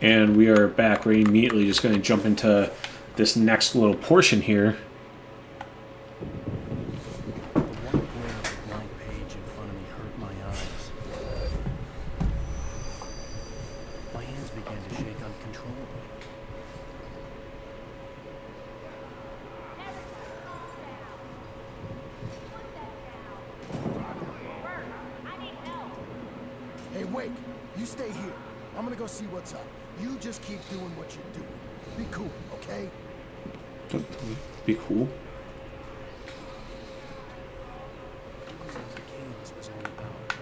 And we are back. We're immediately just going to jump into this next little portion here. The white glare of the blank page in front of me hurt my eyes. My hands began to shake uncontrollably. Hey, wait. You stay here. I'm gonna go see what's up. You just keep doing what you're doing. Be cool, okay? Be cool. I didn't know what the chaos was all about,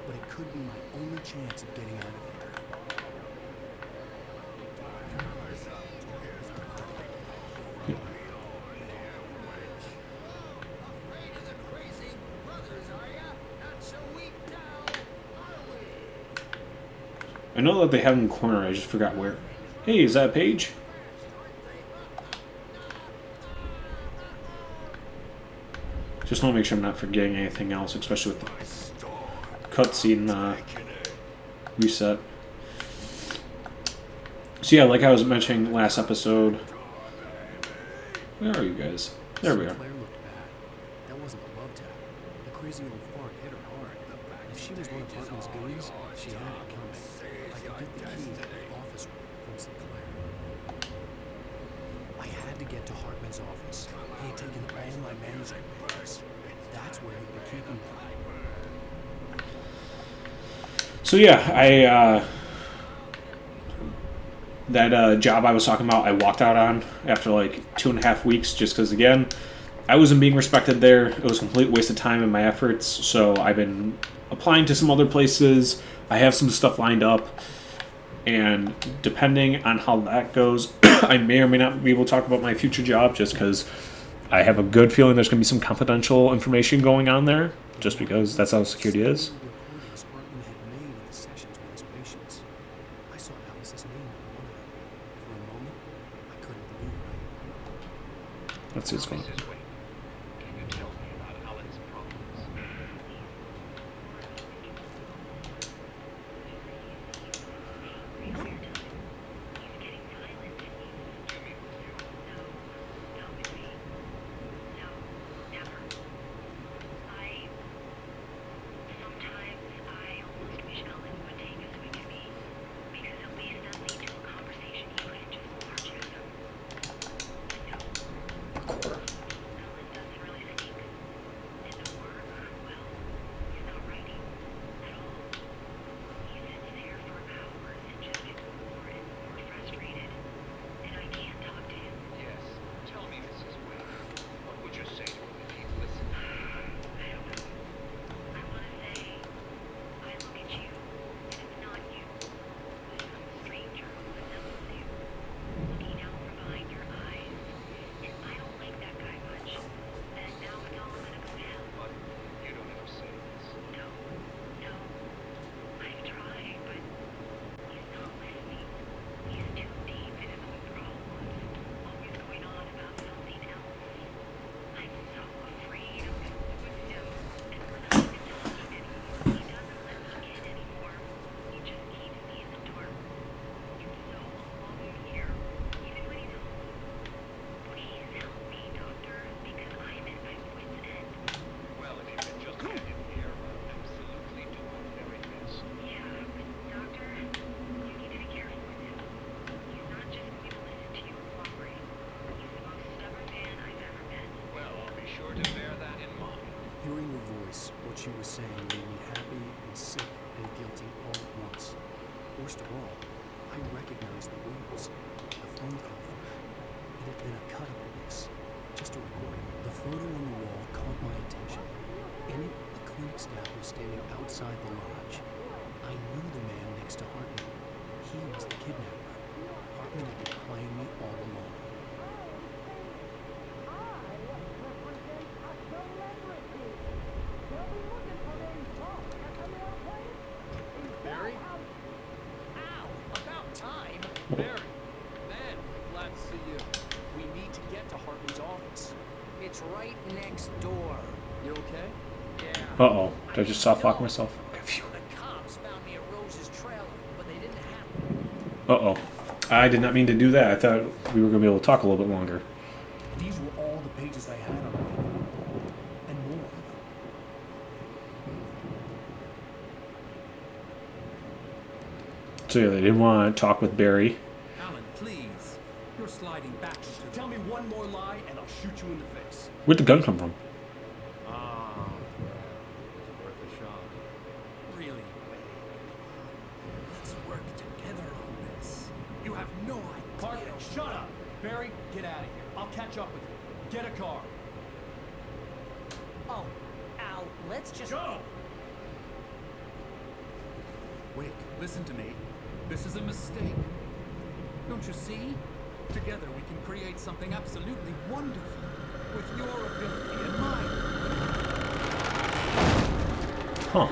but it could be my only chance of getting out of here. I know that they have them cornered. I just forgot where. Hey, is that Paige? Just want to make sure I'm not forgetting anything else, especially with the cutscene reset. So yeah, like I was mentioning last episode. Where are you guys? There we are. Claire looked bad. That wasn't a love tap. The crazy old fart hit her hard. If she was one of Hartman's goons, she had it coming. I could get the key to the office room from Sinclair. I had to get to Hartman's office. He had taken all my manuscript papers. That's where he'd been keeping them. So yeah, that job I was talking about, I walked out on after like 2.5 weeks, just because again, I wasn't being respected there. It was a complete waste of time and my efforts. So I've been applying to some other places. I have some stuff lined up, and depending on how that goes, I may or may not be able to talk about my future job, just because I have a good feeling there's going to be some confidential information going on there, just because that's how security is. Recordings Hartman had made of the sessions with his patients. I saw Alice's name on one of them. For a moment, I couldn't believe it. Let's see what's going on. Can you tell me about Alan's problems? Hearing her voice, what she was saying made me happy and sick and guilty all at once. Worst of all, I recognized the words. The phone call from her. It had been a cut of a voice, just a recording. The photo on the wall caught my attention. In it, the clinic staff was standing outside the lodge. I knew the man next to Hartman. He was the kidnapper. Hartman had been playing me all along. Barry? Ow! About time! Barry! Man, glad to see you. We need to get to Hartman's office. It's right next door. You okay? Yeah. Uh-oh. Did I just soft lock myself? Okay, phew. The cops found me at Rose's trailer, but they didn't have me. Uh-oh. I did not mean to do that. I thought we were going to be able to talk a little bit longer. These were all the pages I had on me. And more. So yeah, they didn't want to talk with Barry. Alan, please. You're sliding back into the... Tell me one more lie and I'll shoot you in the face. Where'd the gun come from? Ah, it's worth a shot. Really, Wade? Let's work together on this. You have no idea. Parker, shut up! Barry, get out of here. I'll catch up with you. Get a car. Oh, Al, let's just... Go! Wait, listen to me. This is a mistake. Don't you see? Together we can create something absolutely wonderful. With your ability and mine. Huh.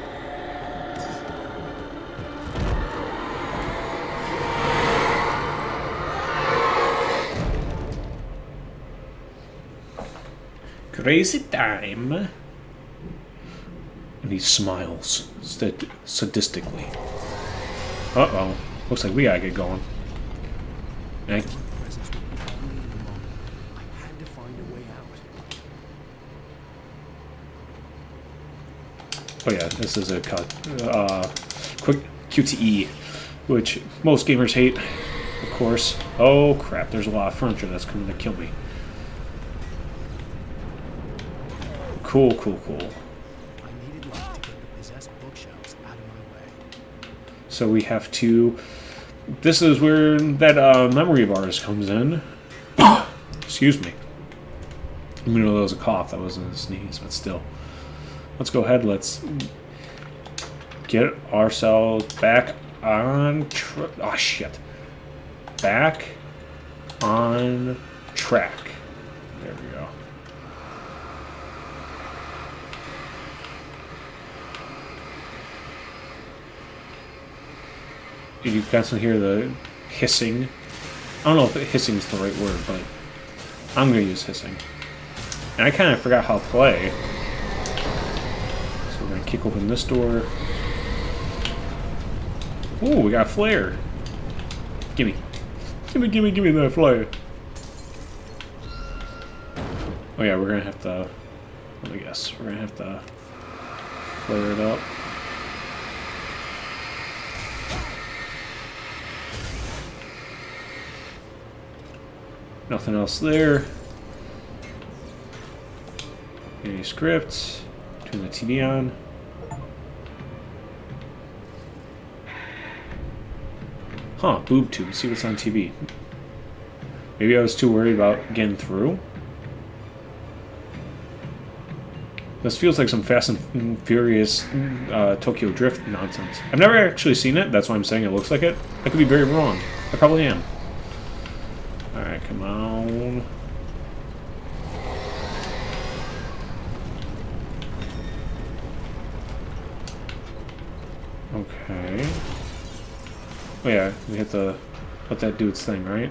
Crazy time. And he smiles sadistically. Uh-oh. Looks like we gotta get going. Eh? Presence would be only in the moment. I had to find a way out. Oh yeah, this is a quick QTE, which most gamers hate, of course. Oh crap, there's a lot of furniture that's coming to kill me. Cool, cool, cool. I needed light to get the possessed bookshelves out of my way. So we have to... This is where that memory of ours comes in. Excuse me. Even though that was a cough, that wasn't a sneeze, but still. Let's go ahead, let's get ourselves back on oh shit. Back on track. There we go. You constantly hear the hissing. I don't know if hissing is the right word, but I'm going to use hissing. And I kind of forgot how to play. So we're going to kick open this door. Ooh, we got a flare. Gimme. Gimme that flare. Oh yeah, we're going to have to... Let me guess. We're going to have to flare it up. Nothing else there. Any scripts? Turn the TV on. Huh, boob tube. See what's on TV. Maybe I was too worried about getting through. This feels like some Fast and Furious Tokyo Drift nonsense. I've never actually seen it. That's why I'm saying it looks like it. I could be very wrong. I probably am. Alright, come on. Okay. Oh yeah, we have to let that do its thing, right?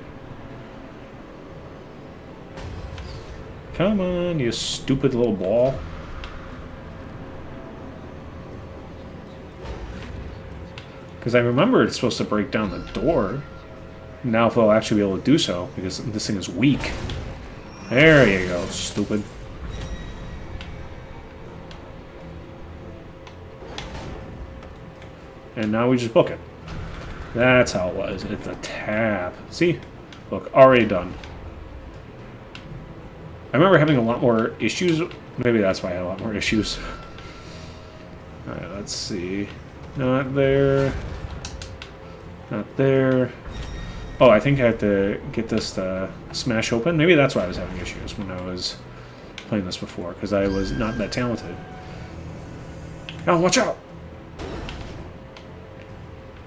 Come on, you stupid little ball. Because I remember it's supposed to break down the door. Now if they'll actually be able to do so, because this thing is weak. There you go, stupid. And now we just book it. That's how it was. It's a tab. See? Look, already done. I remember having a lot more issues. Maybe that's why I had a lot more issues. Alright, let's see. Not there. Not there. Oh, I think I have to get this to smash open. Maybe that's why I was having issues when I was playing this before, because I was not that talented. Oh, watch out!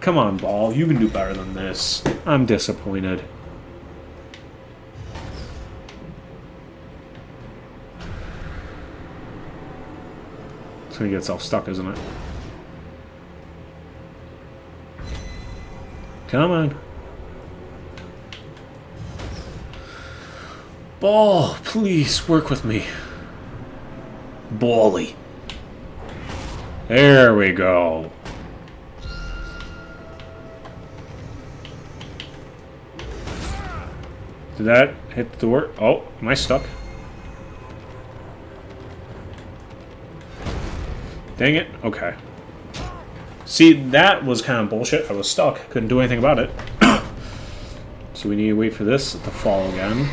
Come on, ball. You can do better than this. I'm disappointed. It's gonna get itself stuck, isn't it? Come on. Ball, please work with me. Bally. There we go. Did that hit the door? Oh, am I stuck? Dang it. Okay. See, that was kind of bullshit. I was stuck. Couldn't do anything about it. So we need to wait for this to fall again.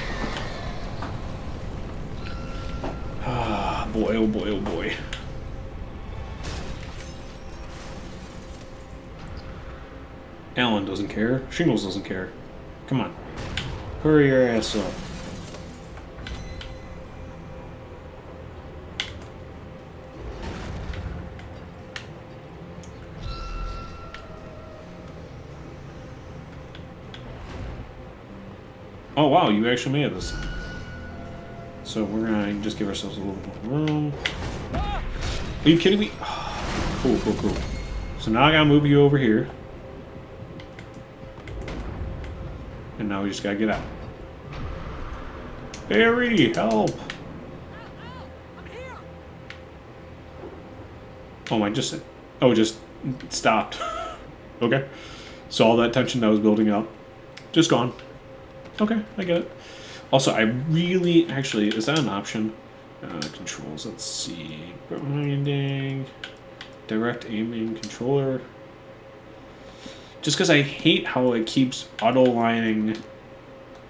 Ah, boy, oh boy, oh boy. Alan doesn't care. Shingles doesn't care. Come on. Hurry your ass up. Oh wow, you actually made it this time. So we're gonna just give ourselves a little more room. Are you kidding me? Cool, cool, cool. So now I gotta move you over here. And now we just gotta get out. Barry, help! Oh, I just... Oh, it just stopped. Okay. So all that tension that was building up, just gone. Okay, I get it. Also, I really... Actually, is that an option? Controls, let's see. Grinding. Direct aiming controller. Just because I hate how it keeps auto-lining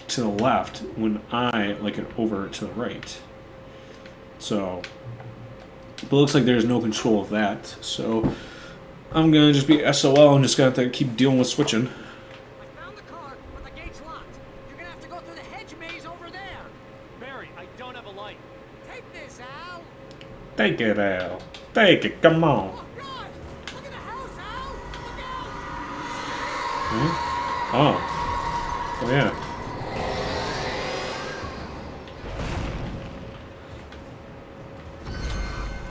to the left when I like it over to the right. So, it looks like there's no control of that. So, I'm going to just be SOL and just going to have to keep dealing with switching. I found the car, but the gate's locked. You're gonna have to go through the hedge maze over there. Barry, I don't have a light. Take this, Al. Take it, Al. Take it, come on. Oh, God! Look at the house, Al! Look out! Hmm? Oh. Oh, yeah.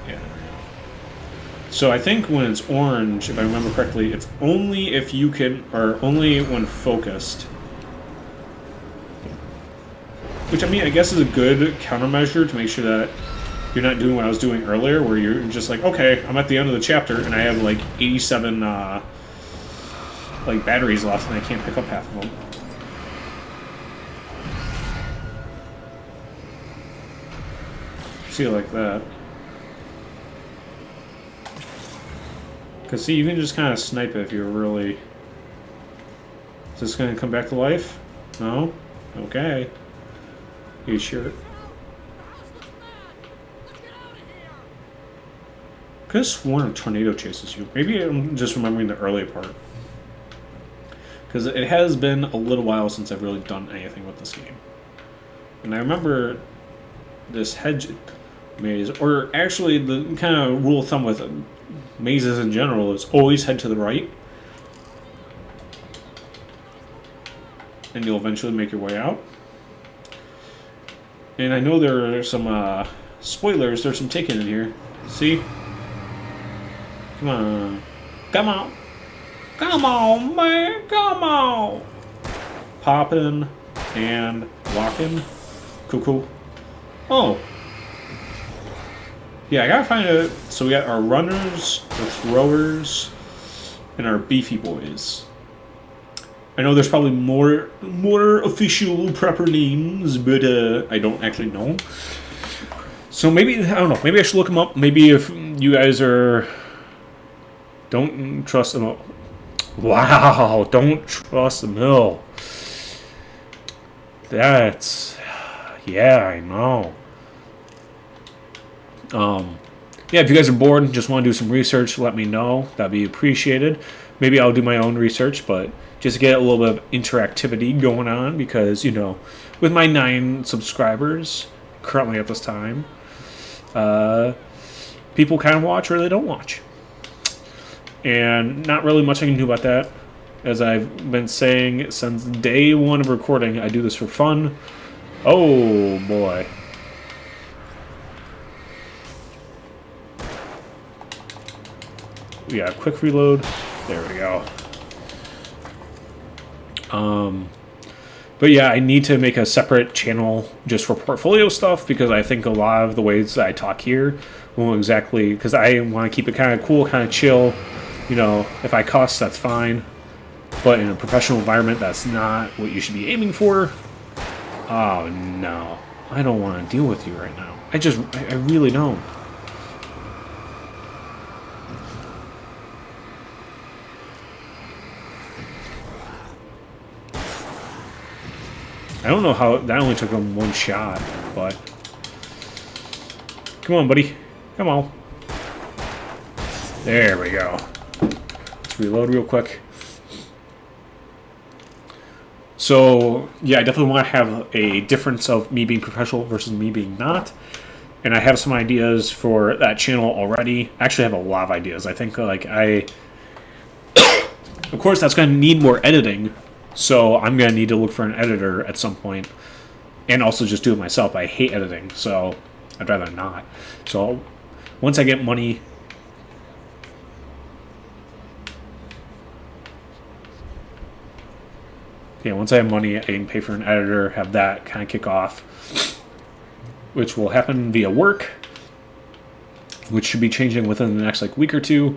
Yeah. So I think when it's orange, if I remember correctly, it's only if you can, or only when focused. Which, I mean, I guess is a good countermeasure to make sure that you're not doing what I was doing earlier, where you're just like, okay, I'm at the end of the chapter, and I have like 87 like batteries left, and I can't pick up half of them. See, like that. Because, see, you can just kind of snipe it if you're really... Is this going to come back to life? No? Okay. You sure? The house looks bad. Let's get out of here. Could have sworn a tornado chases you. Maybe I'm just remembering the earlier part. Because it has been a little while since I've really done anything with this game. And I remember this hedge maze, or actually the kind of rule of thumb with mazes in general is always head to the right. And you'll eventually make your way out. And I know there are some spoilers, there's some taken in here. See? Come on. Come on. Come on, man. Come on. Popping and walking. Cool, cool. Oh. Yeah, I gotta find a... So we got our runners, our throwers, and our beefy boys. I know there's probably more official prepper names, but I don't actually know. So maybe, I don't know, maybe I should look them up. Maybe if you guys are... Don't trust them. Wow, don't trust the mill. That's... Yeah, I know. Yeah, if you guys are bored and just want to do some research, let me know. That'd be appreciated. Maybe I'll do my own research, but just to get a little bit of interactivity going on because, you know, with my 9 subscribers currently at this time, people kind of watch or they don't watch. And not really much I can do about that. As I've been saying since day 1 of recording, I do this for fun. Oh, boy. Yeah, quick reload. There we go. But yeah, I need to make a separate channel just for portfolio stuff because I think a lot of the ways that I talk here won't exactly... Because I want to keep it kind of cool, kind of chill. You know, if I cuss, that's fine. But in a professional environment, that's not what you should be aiming for. Oh no. I don't want to deal with you right now. I really don't. I don't know how that only took him one shot, but come on, buddy. Come on. There we go. Let's reload real quick. So, yeah, I definitely want to have a difference of me being professional versus me being not. And I have some ideas for that channel already. Actually, I have a lot of ideas. I think, like, of course, that's going to need more editing. So I'm going to need to look for an editor at some point. And also just do it myself. I hate editing, so I'd rather not. So once I get money... Yeah, once I have money, I can pay for an editor, have that kind of kick off. Which will happen via work. Which should be changing within the next, like, week or two.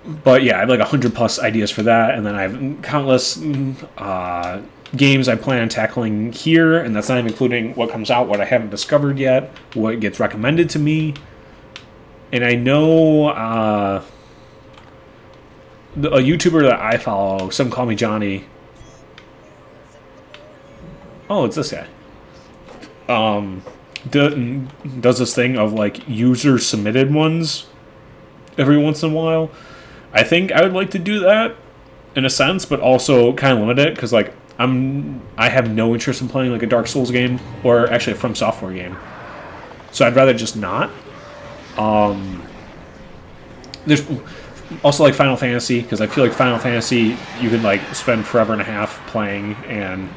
But yeah, I have like 100+ ideas for that, and then I have countless games I plan on tackling here, and that's not even including what comes out, what I haven't discovered yet, what gets recommended to me. And I know a YouTuber that I follow, some call me Johnny. Oh, it's this guy. Does this thing of like user submitted ones every once in a while. I think I would like to do that in a sense, but also kind of limit it because like I have no interest in playing like a Dark Souls game or actually a From Software game, so I'd rather just not. There's also like Final Fantasy because I feel like Final Fantasy you can like spend forever and a half playing, and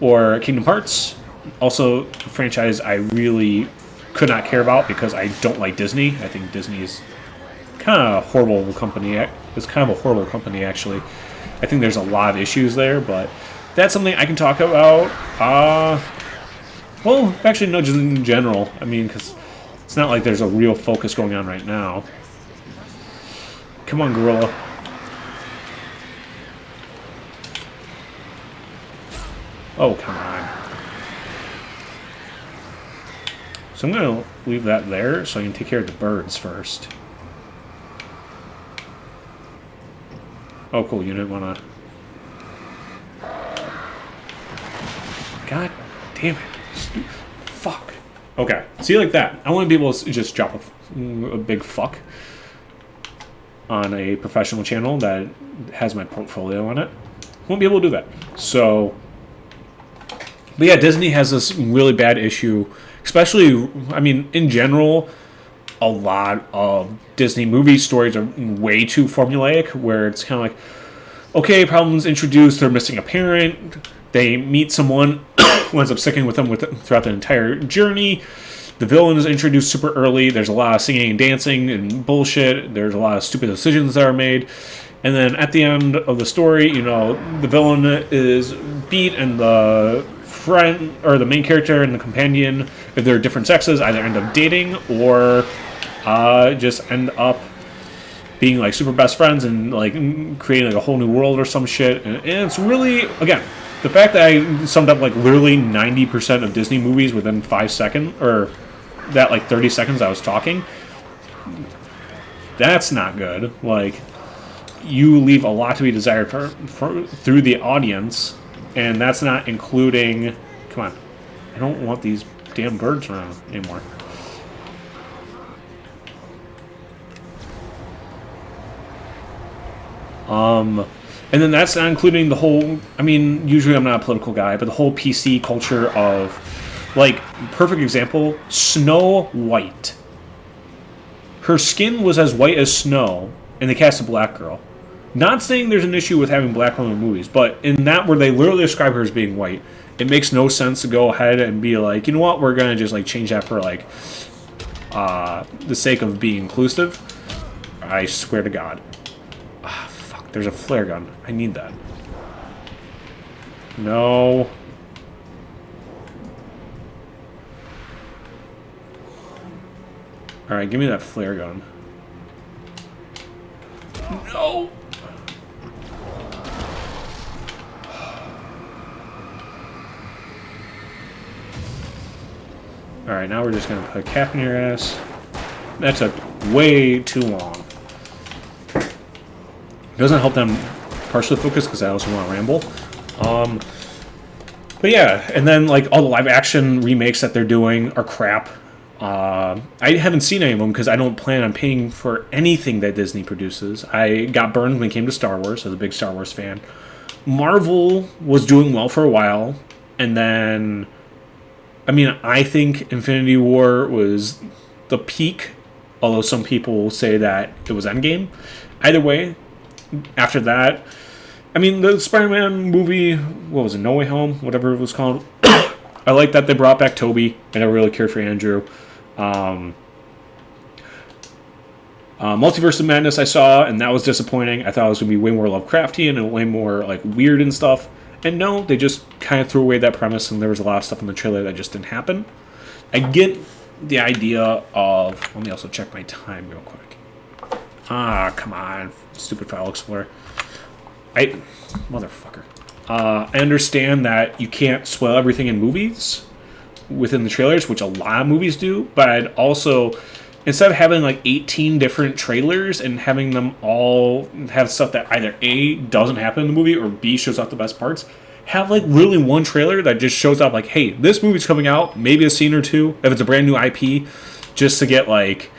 or Kingdom Hearts, also a franchise I really could not care about because I don't like Disney. I think Disney is kind of a horrible company. It's kind of a horrible company, actually. I think there's a lot of issues there, but that's something I can talk about. Well, actually, no, just in general. I mean, because it's not like there's a real focus going on right now. Come on, Gorilla. Oh, come on. So I'm going to leave that there so I can take care of the birds first. Oh, cool. You didn't want to... God damn it. Fuck. Okay. See, like that. I want to be able to just drop a big fuck on a professional channel that has my portfolio on it. Won't be able to do that. So... But yeah, Disney has this really bad issue, especially, I mean, in general, a lot of Disney movie stories are way too formulaic, where it's kind of like, okay, problems introduced, they're missing a parent, they meet someone who ends up sticking with them throughout the entire journey, the villain is introduced super early, there's a lot of singing and dancing and bullshit, there's a lot of stupid decisions that are made, and then at the end of the story, you know, the villain is beat and the friend or the main character and the companion, if they're different sexes, either end up dating or just end up being like super best friends and like creating like a whole new world or some shit. And it's really, again, the fact that I summed up like literally 90% of Disney movies within 5 seconds, or that like 30 seconds I was talking, that's not good. Like, you leave a lot to be desired through the audience. And that's not including... Come on. I don't want these damn birds around anymore. And then that's not including the whole... I mean, usually I'm not a political guy, but the whole PC culture of... Like, perfect example, Snow White. Her skin was as white as snow, and they cast a black girl. Not saying there's an issue with having black women in movies, but in that where they literally describe her as being white, it makes no sense to go ahead and be like, you know what, we're gonna just like change that for like the sake of being inclusive. I swear to God. Ah, fuck, there's a flare gun. I need that. No. Alright, give me that flare gun. No! Alright, now we're just gonna put a cap in your ass. That took way too long. Doesn't help them partially focus because I also want to ramble. But yeah, and then like all the live action remakes that they're doing are crap. I haven't seen any of them because I don't plan on paying for anything that Disney produces. I got burned when it came to Star Wars. I was a big Star Wars fan. Marvel was doing well for a while, and then, I mean, I think Infinity War was the peak, although some people will say that it was Endgame. Either way, after that, I mean, the Spider-Man movie, what was it, No Way Home, whatever it was called. I like that they brought back Toby. I never really cared for Andrew. Multiverse of Madness I saw, and that was disappointing. I thought it was going to be way more Lovecraftian and way more like weird and stuff. And no, they just kind of threw away that premise, and there was a lot of stuff in the trailer that just didn't happen. I get the idea of... Let me also check my time real quick. Come on. Stupid File Explorer. Motherfucker. I understand that you can't spoil everything in movies within the trailers, which a lot of movies do, but I'd also, instead of having like 18 different trailers and having them all have stuff that either A, doesn't happen in the movie, or B, shows off the best parts, have like really one trailer that just shows off like, hey, this movie's coming out, maybe a scene or two, if it's a brand new IP, just to get like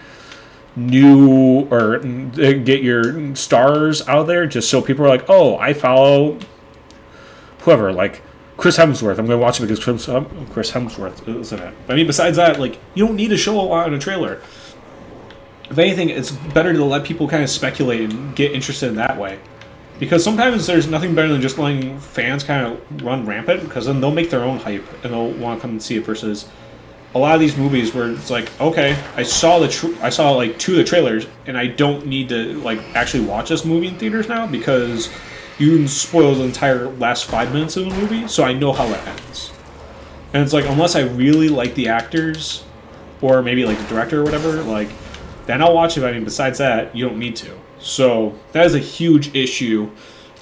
new, or get your stars out there, just so people are like, oh, I follow whoever, like Chris Hemsworth. I'm going to watch it because Chris Hemsworth is in it. I mean, besides that, like, you don't need to show a lot in a trailer. If anything, it's better to let people kind of speculate and get interested in that way. Because sometimes there's nothing better than just letting fans kind of run rampant, because then they'll make their own hype and they'll want to come and see it, versus a lot of these movies where it's like, okay, I saw like 2 of the trailers, and I don't need to like actually watch this movie in theaters now because you spoil the entire last 5 minutes of the movie, so I know how it ends. And it's like, unless I really like the actors, or maybe like the director or whatever, like, then I'll watch it. I mean, besides that, you don't need to. So that is a huge issue,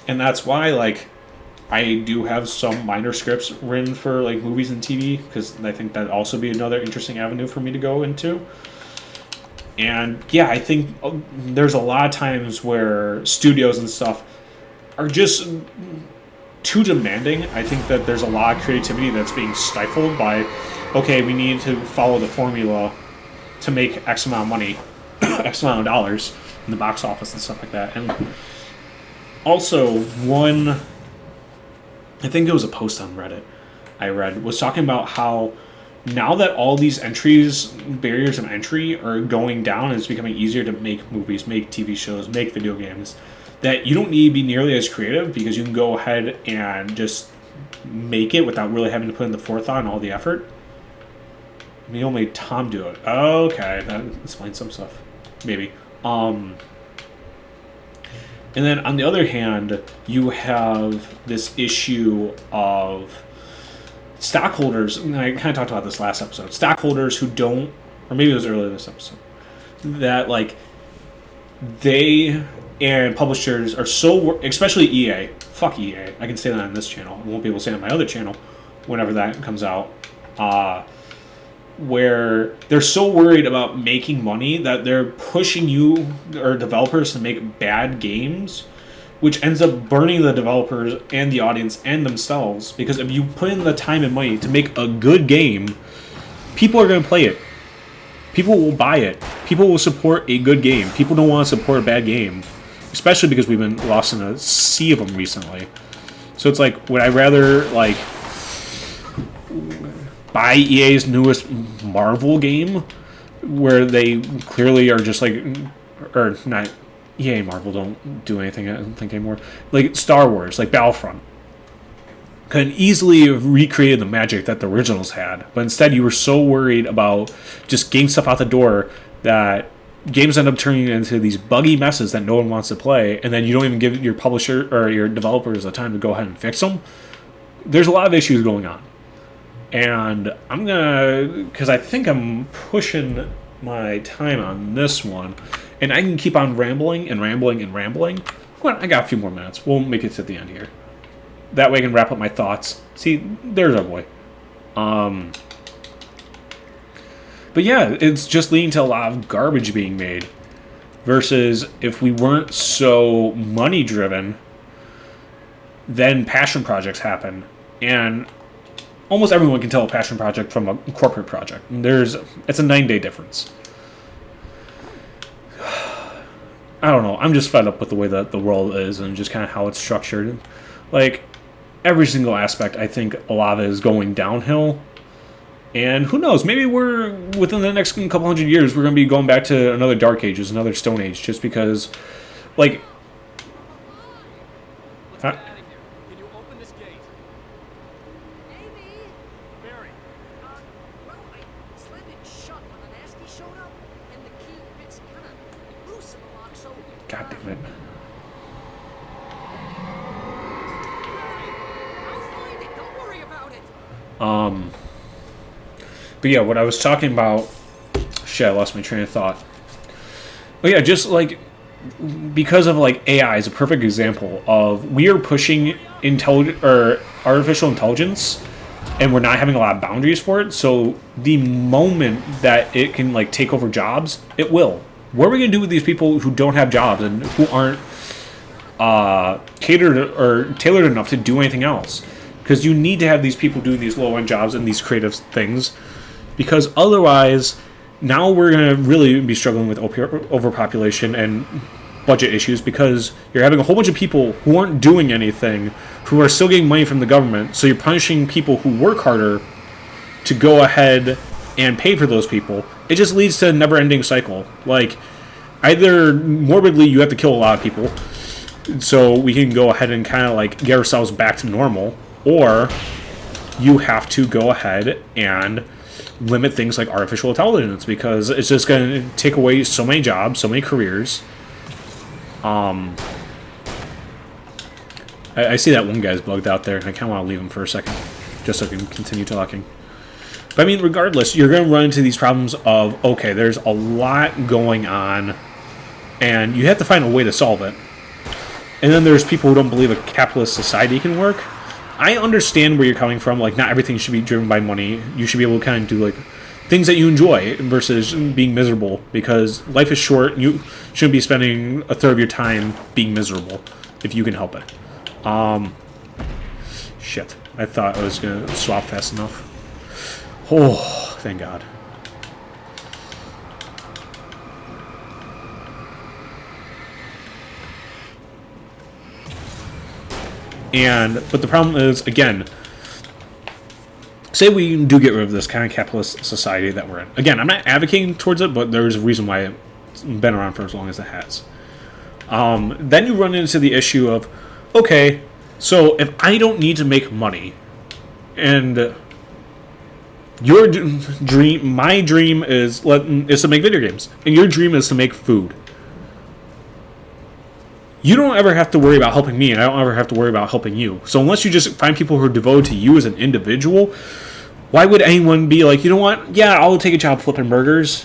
and that's why, like, I do have some minor scripts written for like movies and TV, because I think that'd also be another interesting avenue for me to go into. And yeah, I think there's a lot of times where studios and stuff are just too demanding. I think that there's a lot of creativity that's being stifled by, okay, we need to follow the formula to make X amount of money, X amount of dollars in the box office and stuff like that. And also, I think it was a post on Reddit I read, was talking about how now that all these barriers of entry are going down, and it's becoming easier to make movies, make TV shows, make video games, that you don't need to be nearly as creative, because you can go ahead and just make it without really having to put in the forethought and all the effort. Neil made Tom do it. Okay, that explains some stuff. Maybe. And then on the other hand, you have this issue of stockholders, and I kind of talked about this last episode, stockholders who don't, or maybe it was earlier this episode, that like they and publishers are so, especially EA, fuck EA, I can say that on this channel, I won't be able to say it on my other channel whenever that comes out, where they're so worried about making money that they're pushing you or developers to make bad games, which ends up burning the developers and the audience and themselves, because if you put in the time and money to make a good game, people are going to play it. People will buy it. People will support a good game. People don't want to support a bad game, especially because we've been lost in a sea of them recently. So it's like, would I rather like buy EA's newest Marvel game, where they clearly are just like, or not, EA and Marvel don't do anything, I don't think, anymore. Like Star Wars, like Battlefront, could easily have recreated the magic that the originals had, but instead you were so worried about just getting stuff out the door that games end up turning into these buggy messes that no one wants to play, and then you don't even give your publisher or your developers the time to go ahead and fix them. There's a lot of issues going on. And I'm gonna, because I think I'm pushing my time on this one, and I can keep on rambling and rambling and rambling. Well, I got a few more minutes. We'll make it to the end here. That way I can wrap up my thoughts. See, there's our boy. But yeah, it's just leading to a lot of garbage being made. Versus if we weren't so money driven, then passion projects happen. And almost everyone can tell a passion project from a corporate project. It's a 9-day difference. I don't know. I'm just fed up with the way that the world is and just kind of how it's structured. Like, every single aspect, I think a lot of it is going downhill. And who knows? Maybe we're, within the next couple hundred years, we're going to be going back to another Dark Ages, another Stone Age, just because, like... Let's get out of here. Can you open this gate? Maybe. Barry. Well, I slammed it shut when the nasty showed up, and the key fits kind of loose in the lock, so... God damn it. I'll find it. Don't worry about it. But yeah, what I was talking about... Shit, I lost my train of thought. But yeah, just like... Because of like AI is a perfect example of we are pushing artificial intelligence, and we're not having a lot of boundaries for it. So the moment that it can like take over jobs, it will. What are we gonna do with these people who don't have jobs and who aren't catered or tailored enough to do anything else? Because you need to have these people doing these low-end jobs and these creative things, because otherwise, now we're gonna really be struggling with overpopulation and budget issues, because you're having a whole bunch of people who aren't doing anything, who are still getting money from the government. So you're punishing people who work harder to go ahead and pay for those people. It just leads to a never-ending cycle. Like, either morbidly you have to kill a lot of people so we can go ahead and kind of like get ourselves back to normal, or you have to go ahead and limit things like artificial intelligence, because it's just going to take away so many jobs, so many careers. I see that one guy's bugged out there, and I kind of want to leave him for a second, just so I can continue talking. But I mean, regardless, you're going to run into these problems of, okay, there's a lot going on, and you have to find a way to solve it. And then there's people who don't believe a capitalist society can work. I understand where you're coming from. Like, not everything should be driven by money. You should be able to kind of do, like, things that you enjoy versus being miserable, because life is short. You shouldn't be spending a third of your time being miserable if you can help it. Shit. I thought I was going to swap fast enough. Oh, thank God. But the problem is, again, say we do get rid of this kind of capitalist society that we're in. Again, I'm not advocating towards it, but there's a reason why it's been around for as long as it has. Then you run into the issue of, okay, so if I don't need to make money, and your dream, my dream is to make video games, and your dream is to make food. You don't ever have to worry about helping me, and I don't ever have to worry about helping you. So unless you just find people who are devoted to you as an individual, why would anyone be like, you know what? Yeah, I'll take a job flipping burgers.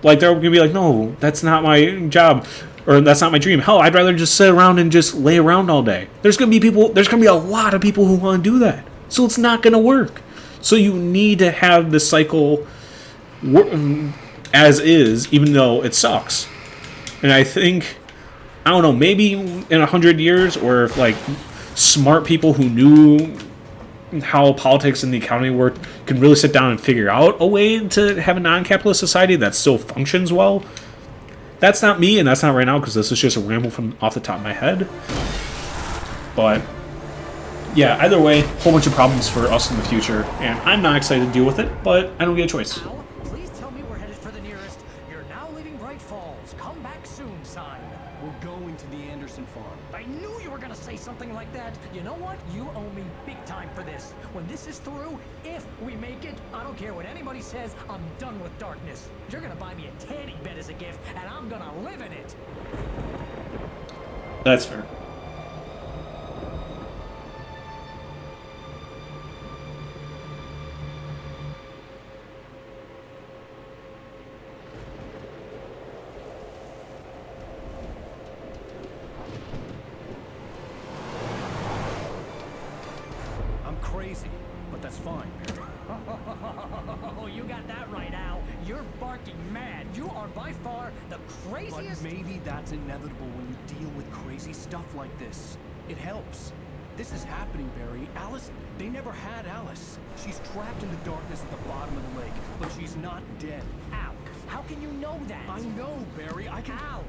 Like, they're going to be like, no, that's not my job, or that's not my dream. Hell, I'd rather just sit around and just lay around all day. There's going to be a lot of people who want to do that. So it's not going to work. So you need to have the cycle as is, even though it sucks. And I think, I don't know, maybe in 100 years, or if like smart people who knew how politics and the economy worked can really sit down and figure out a way to have a non-capitalist society that still functions well. That's not me, and that's not right now, because this is just a ramble from off the top of my head. But yeah, either way, a whole bunch of problems for us in the future, and I'm not excited to deal with it, but I don't get a choice. Now, please tell me we're headed for the nearest. You're now leaving Bright Falls. Come back soon, sign. We're going to the Anderson farm. I knew you were gonna say something like that. You know what? You owe me big time for this. When this is through, if we make it, I don't care what anybody says, I'm done with darkness. You're gonna buy me a tanning bed as a gift, and I'm gonna live in it. That's fair. I'm crazy. but that's fine, Barry. Oh, you got that right, Al. You're barking mad. You are by far the But craziest. maybe that's inevitable when you deal with crazy stuff like this. It helps. This is happening, Barry. Alice, they never had Alice. She's trapped in the darkness at the bottom of the lake, but she's not dead. Al, how can you know that? I know, Barry. I can... Al,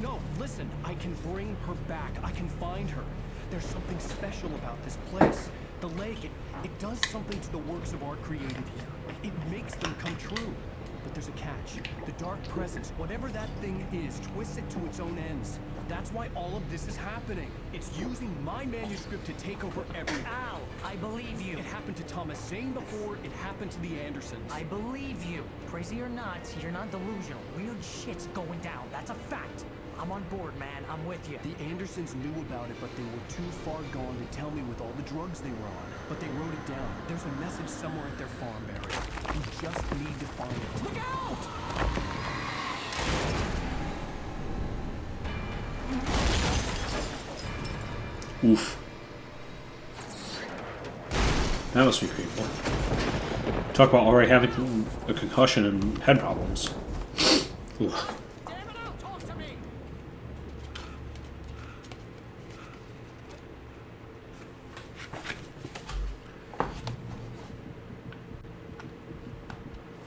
No, listen. I can bring her back. I can find her. There's something special about this place. The lake, it does something to the works of art created here. It makes them come true. But there's a catch. The dark presence, whatever that thing is, twists it to its own ends. That's why all of this is happening. It's using my manuscript to take over everything. Al, I believe you. It happened to Thomas Zane before, it happened to the Andersons. I believe you. Crazy or not, you're not delusional. Weird shit's going down. That's a fact. I'm on board, man. I'm with you. The Andersons knew about it, but they were too far gone to tell me with all the drugs they were on. But they wrote it down. There's a message somewhere at their farm, Barry. You just need to find it. Look out! Oof. That must be painful. Talk about already having a concussion and head problems. Oof. Damn it, Al, talk to me.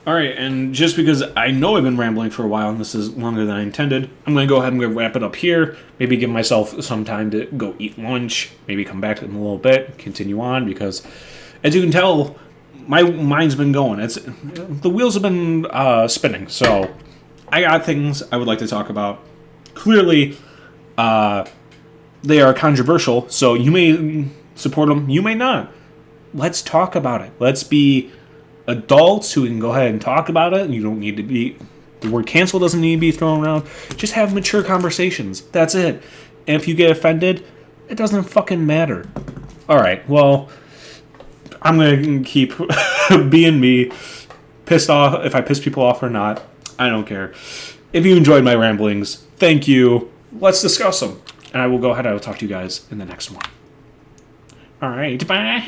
Alright, and just because I know I've been rambling for a while and this is longer than I intended, I'm going to go ahead and wrap it up here. Maybe give myself some time to go eat lunch, maybe come back in a little bit, continue on, because as you can tell, my mind's been going. The wheels have been spinning, so I got things I would like to talk about. Clearly, they are controversial, so you may support them, you may not. Let's talk about it. Let's be adults who can go ahead and talk about it. You don't need to be... The word cancel doesn't need to be thrown around. Just have mature conversations. That's it. And if you get offended, it doesn't fucking matter. Alright, well, I'm going to keep being me. Pissed off if I piss people off or not. I don't care. If you enjoyed my ramblings, thank you. Let's discuss them. And I will go ahead and I will talk to you guys in the next one. Alright, bye.